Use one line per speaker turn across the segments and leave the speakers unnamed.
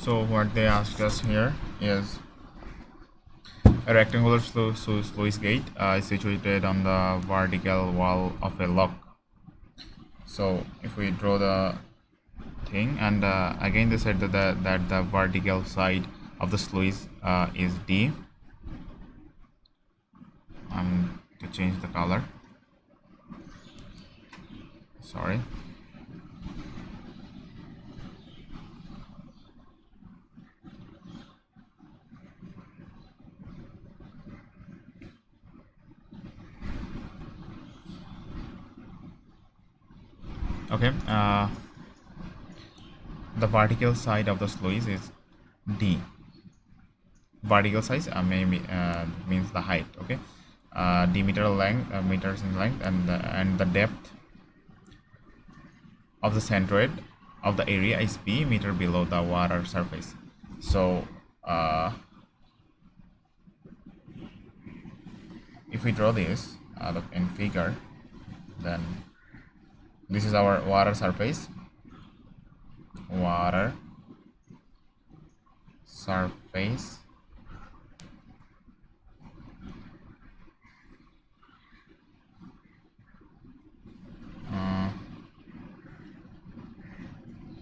So what they asked us here is a rectangular sluice gate is situated on the vertical wall of a lock. So if we draw the thing, and again they said that the vertical side of the sluice is D. To change the color, sorry. Okay, the vertical side of the sluice is D. Vertical size maybe means the height. Okay, D meter length, meters in length, and the depth of the centroid of the area is B meter below the water surface. So if we draw this in figure, then this is our water surface.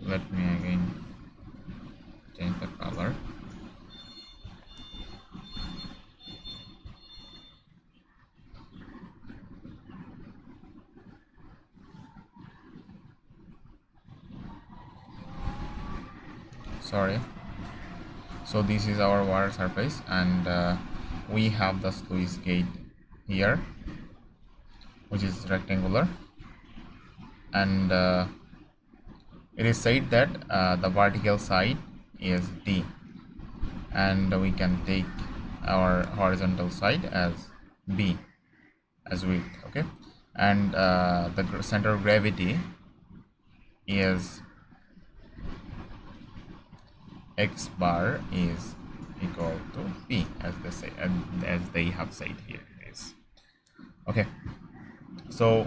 Let me again change the color. Sorry. So this is our water surface, and we have the sluice gate here, which is rectangular, and it is said that the vertical side is D, and we can take our horizontal side as B as width. Okay, and the center of gravity is X bar is equal to P, as they say, and as they have said here is. Okay, so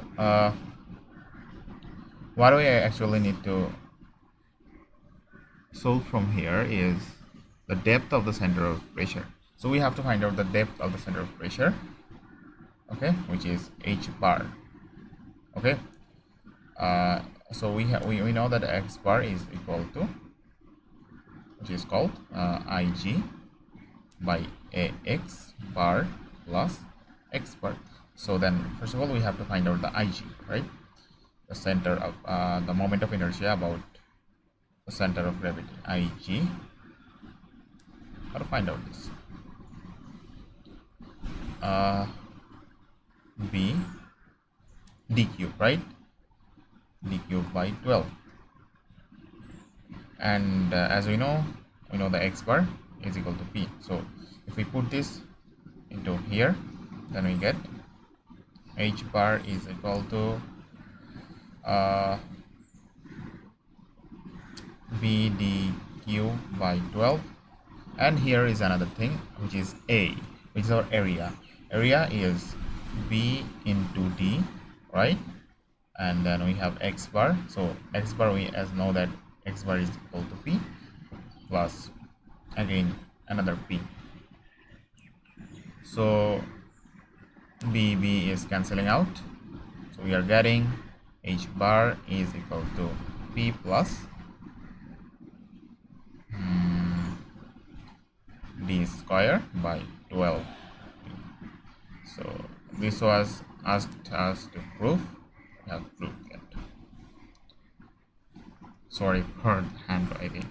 what we actually need to solve from here is the depth of the center of pressure. So we have to find out the depth of the center of pressure, okay, which is H bar. Okay, so we know that X bar is equal to, which is called Ig by Ax bar plus X bar. So then first of all we have to find out the Ig, right? The center of the moment of inertia about the center of gravity, Ig. How to find out this? B d cube, right? D cube by 12. And as we know the X bar is equal to P. So if we put this into here, then we get H bar is equal to B d cube by 12. And here is another thing, which is A, which is our area. Area is B into D, right? And then we have X bar. So X bar, we know that X bar is equal to P plus again another P. So B is cancelling out. So we are getting H bar is equal to P plus D square by 12. So this was asked us to prove. We have proved it. Sorry for handwriting.